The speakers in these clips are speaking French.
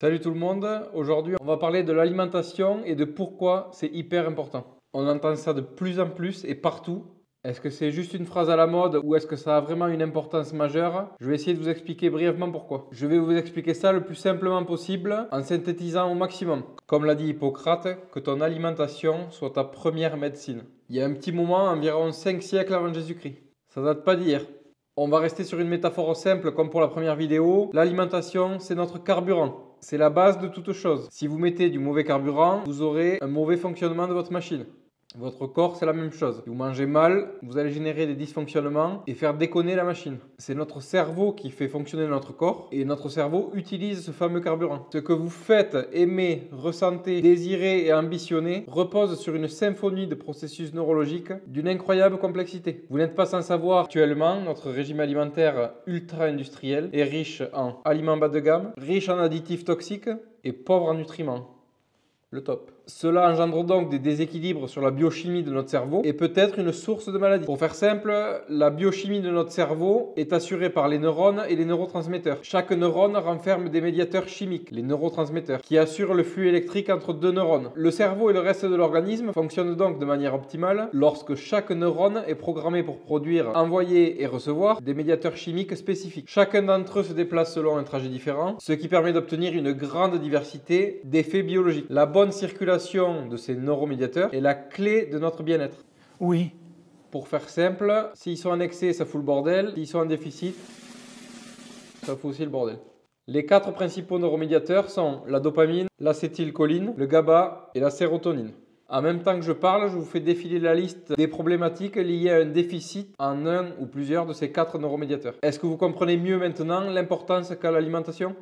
Salut tout le monde, aujourd'hui on va parler de l'alimentation et de pourquoi c'est hyper important. On entend ça de plus en plus et partout. Est-ce que c'est juste une phrase à la mode ou est-ce que ça a vraiment une importance majeure? Je vais essayer de vous expliquer brièvement pourquoi. Je vais vous expliquer ça le plus simplement possible en synthétisant au maximum. Comme l'a dit Hippocrate, que ton alimentation soit ta première médecine. Il y a un petit moment, environ 5 siècles avant Jésus-Christ. Ça date pas d'hier. On va rester sur une métaphore simple comme pour la première vidéo. L'alimentation, c'est notre carburant. C'est la base de toute chose. Si vous mettez du mauvais carburant, vous aurez un mauvais fonctionnement de votre machine. Votre corps, c'est la même chose. Si vous mangez mal, vous allez générer des dysfonctionnements et faire déconner la machine. C'est notre cerveau qui fait fonctionner notre corps et notre cerveau utilise ce fameux carburant. Ce que vous faites, aimez, ressentez, désirez et ambitionnez repose sur une symphonie de processus neurologiques d'une incroyable complexité. Vous n'êtes pas sans savoir actuellement, notre régime alimentaire ultra-industriel est riche en aliments bas de gamme, riche en additifs toxiques et pauvre en nutriments. Le top. Cela engendre donc des déséquilibres sur la biochimie de notre cerveau et peut être une source de maladie. Pour faire simple, la biochimie de notre cerveau est assurée par les neurones et les neurotransmetteurs. Chaque neurone renferme des médiateurs chimiques, les neurotransmetteurs, qui assurent le flux électrique entre deux neurones. Le cerveau et le reste de l'organisme fonctionnent donc de manière optimale lorsque chaque neurone est programmé pour produire, envoyer et recevoir des médiateurs chimiques spécifiques. Chacun d'entre eux se déplace selon un trajet différent, ce qui permet d'obtenir une grande diversité d'effets biologiques. La bonne circulation de ces neuromédiateurs est la clé de notre bien-être. Oui. Pour faire simple, s'ils sont en excès, ça fout le bordel. S'ils sont en déficit, ça fout aussi le bordel. Les 4 principaux neuromédiateurs sont la dopamine, l'acétylcholine, le GABA et la sérotonine. En même temps que je parle, je vous fais défiler la liste des problématiques liées à un déficit en un ou plusieurs de ces 4 neuromédiateurs. Est-ce que vous comprenez mieux maintenant l'importance qu'a l'alimentation ?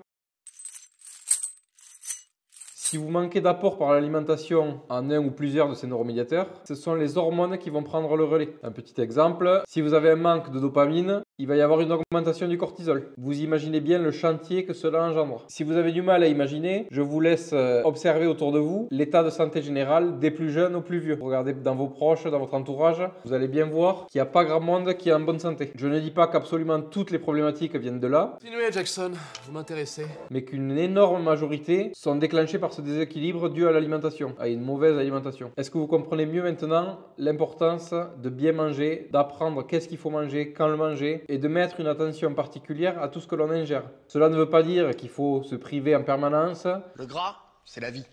Si vous manquez d'apport par l'alimentation en un ou plusieurs de ces neuromédiateurs, ce sont les hormones qui vont prendre le relais. Un petit exemple, si vous avez un manque de dopamine, il va y avoir une augmentation du cortisol. Vous imaginez bien le chantier que cela engendre. Si vous avez du mal à imaginer, je vous laisse observer autour de vous l'état de santé général des plus jeunes aux plus vieux. Regardez dans vos proches, dans votre entourage, vous allez bien voir qu'il n'y a pas grand monde qui est en bonne santé. Je ne dis pas qu'absolument toutes les problématiques viennent de là. Continuez Jackson, vous m'intéressez. Mais qu'une énorme majorité sont déclenchées par ce déséquilibre dû à l'alimentation, à une mauvaise alimentation. Est-ce que vous comprenez mieux maintenant l'importance de bien manger, d'apprendre qu'est-ce qu'il faut manger, quand le manger et de mettre une attention particulière à tout ce que l'on ingère? Cela ne veut pas dire qu'il faut se priver en permanence, Le gras, c'est la vie.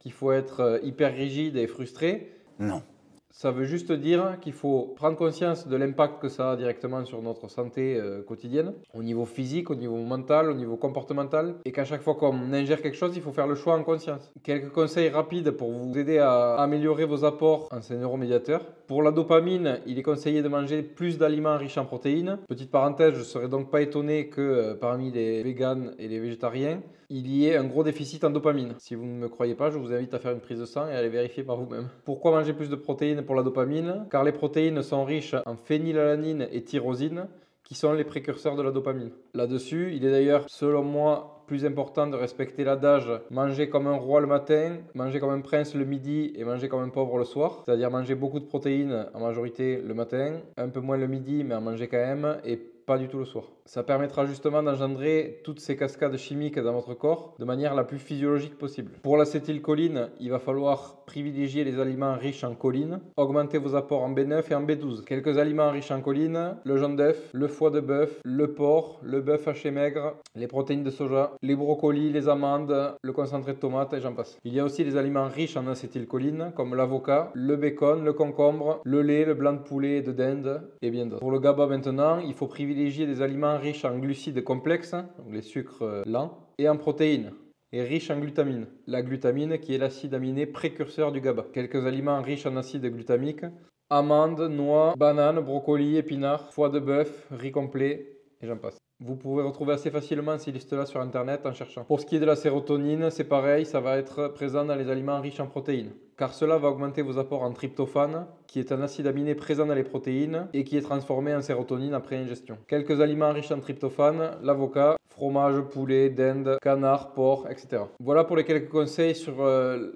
qu'il faut être hyper rigide et frustré. Non. Ça veut juste dire qu'il faut prendre conscience de l'impact que ça a directement sur notre santé quotidienne, au niveau physique, au niveau mental, au niveau comportemental, et qu'à chaque fois qu'on ingère quelque chose, il faut faire le choix en conscience. Quelques conseils rapides pour vous aider à améliorer vos apports en ces neuromédiateurs. Pour la dopamine, il est conseillé de manger plus d'aliments riches en protéines. Petite parenthèse, je ne serais donc pas étonné que parmi les véganes et les végétariens, il y ait un gros déficit en dopamine. Si vous ne me croyez pas, je vous invite à faire une prise de sang et à aller vérifier par vous-même. Pourquoi manger plus de protéines pour la dopamine? Car les protéines sont riches en phénylalanine et tyrosine, qui sont les précurseurs de la dopamine. Là-dessus, il est d'ailleurs, selon moi, plus important de respecter l'adage manger comme un roi le matin, manger comme un prince le midi et manger comme un pauvre le soir. C'est-à-dire manger beaucoup de protéines en majorité le matin, un peu moins le midi mais en manger quand même et pas du tout le soir. Ça permettra justement d'engendrer toutes ces cascades chimiques dans votre corps de manière la plus physiologique possible. Pour l'acétylcholine, il va falloir privilégier les aliments riches en choline, augmenter vos apports en B9 et en B12. Quelques aliments riches en choline, le jaune d'œuf, le foie de bœuf, le porc, le bœuf haché maigre, les protéines de soja, les brocolis, les amandes, le concentré de tomate et j'en passe. Il y a aussi les aliments riches en acétylcholine comme l'avocat, le bacon, le concombre, le lait, le blanc de poulet et de dinde et bien d'autres. Pour le GABA maintenant, il faut privilégier des aliments riches en glucides complexes, donc les sucres lents, et en protéines, et riches en glutamine. La glutamine qui est l'acide aminé précurseur du GABA. Quelques aliments riches en acide glutamique, amandes, noix, bananes, brocolis, épinards, foie de bœuf, riz complet, et j'en passe. Vous pouvez retrouver assez facilement ces listes-là sur internet en cherchant. Pour ce qui est de la sérotonine, c'est pareil, ça va être présent dans les aliments riches en protéines. Car cela va augmenter vos apports en tryptophane, qui est un acide aminé présent dans les protéines et qui est transformé en sérotonine après ingestion. Quelques aliments riches en tryptophane, l'avocat, fromage, poulet, dinde, canard, porc, etc. Voilà pour les quelques conseils sur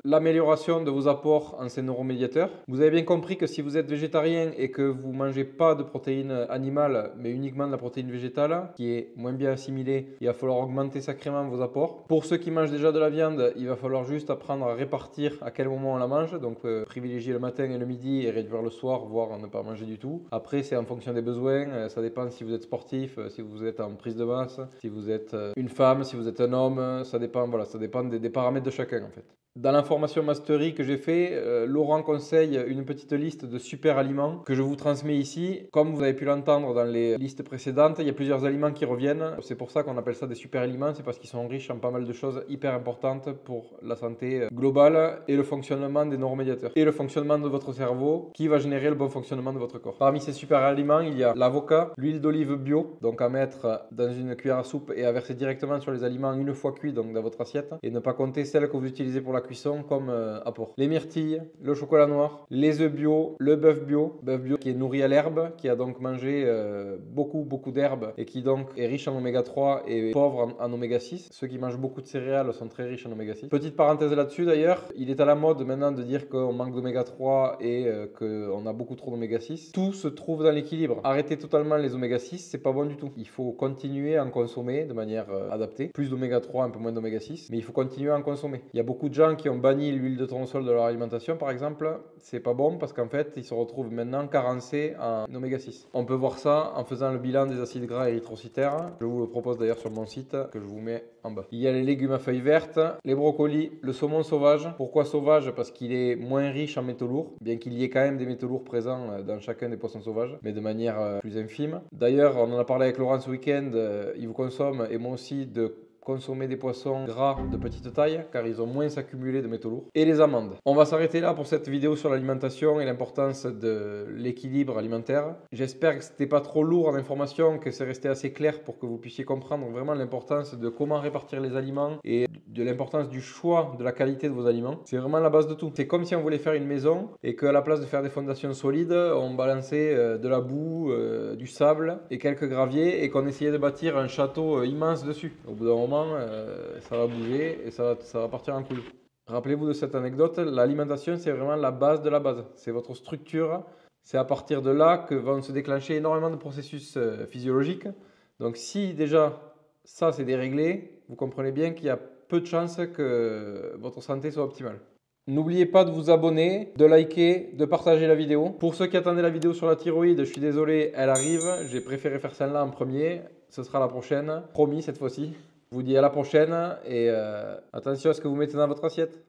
l'amélioration de vos apports en ces neuromédiateurs. Vous avez bien compris que si vous êtes végétarien et que vous ne mangez pas de protéines animales, mais uniquement de la protéine végétale, qui est moins bien assimilée, il va falloir augmenter sacrément vos apports. Pour ceux qui mangent déjà de la viande, il va falloir juste apprendre à répartir à quel moment on la mange, donc privilégier le matin et le midi et réduire le soir, voire ne pas manger du tout. Après, c'est en fonction des besoins, ça dépend si vous êtes sportif, si vous êtes en prise de masse, si vous êtes une femme, si vous êtes un homme, ça dépend, voilà, ça dépend des paramètres de chacun en fait. Dans l'information mastery que j'ai fait, Laurent conseille une petite liste de super aliments que je vous transmets ici. Comme vous avez pu l'entendre dans les listes précédentes, il y a plusieurs aliments qui reviennent. C'est pour ça qu'on appelle ça des super aliments, c'est parce qu'ils sont riches en pas mal de choses hyper importantes pour la santé globale et le fonctionnement des neuromédiateurs et le fonctionnement de votre cerveau qui va générer le bon fonctionnement de votre corps. Parmi ces super aliments, il y a l'avocat, l'huile d'olive bio, donc à mettre dans une cuillère à soupe et à verser directement sur les aliments une fois cuits, donc dans votre assiette, et ne pas compter celle que vous utilisez pour la cuisson comme apport. Les myrtilles, le chocolat noir, les œufs bio, le bœuf bio qui est nourri à l'herbe, qui a donc mangé beaucoup d'herbes et qui donc est riche en oméga 3 et pauvre en oméga 6. Ceux qui mangent beaucoup de céréales sont très riches en oméga 6. Petite parenthèse là-dessus d'ailleurs, il est à la mode maintenant de dire qu'on manque d'oméga 3 et qu'on a beaucoup trop d'oméga 6. Tout se trouve dans l'équilibre. Arrêter totalement les oméga 6, c'est pas bon du tout. Il faut continuer à en consommer de manière adaptée. Plus d'oméga 3, un peu moins d'oméga 6, mais il faut continuer à en consommer. Il y a beaucoup de gens qui ont banni l'huile de tournesol de leur alimentation par exemple. C'est pas bon parce qu'en fait, ils se retrouvent maintenant carencés en oméga 6. On peut voir ça en faisant le bilan des acides gras érythrocytaires. Je vous le propose d'ailleurs sur mon site que je vous mets en bas. Il y a les légumes à feuilles vertes, les brocolis, le saumon sauvage. Pourquoi sauvage? Parce qu'il est moins riche en métaux lourds, bien qu'il y ait quand même des métaux lourds présents dans chacun des poissons sauvages, mais de manière plus infime. D'ailleurs, on en a parlé avec Laurent ce week-end, il vous consomme, et moi aussi, de consommer des poissons gras de petite taille car ils ont moins accumulé de métaux lourds. Et les amandes. On va s'arrêter là pour cette vidéo sur l'alimentation et l'importance de l'équilibre alimentaire. J'espère que c'était pas trop lourd en information, que c'est resté assez clair pour que vous puissiez comprendre vraiment l'importance de comment répartir les aliments et de l'importance du choix de la qualité de vos aliments. C'est vraiment la base de tout. C'est comme si on voulait faire une maison et qu'à la place de faire des fondations solides, on balançait de la boue, du sable et quelques graviers et qu'on essayait de bâtir un château immense dessus. Au bout d'un moment, ça va bouger et ça va partir en couille. Rappelez-vous de cette anecdote, l'alimentation c'est vraiment la base de la base. C'est votre structure. C'est à partir de là que vont se déclencher énormément de processus physiologiques. Donc si déjà ça c'est déréglé, vous comprenez bien qu'il y a peu de chances que votre santé soit optimale. N'oubliez pas de vous abonner, de liker, de partager la vidéo. Pour ceux qui attendaient la vidéo sur la thyroïde, je suis désolé, elle arrive. J'ai préféré faire celle-là en premier. Ce sera la prochaine, promis cette fois-ci. Je vous dis à la prochaine et attention à ce que vous mettez dans votre assiette.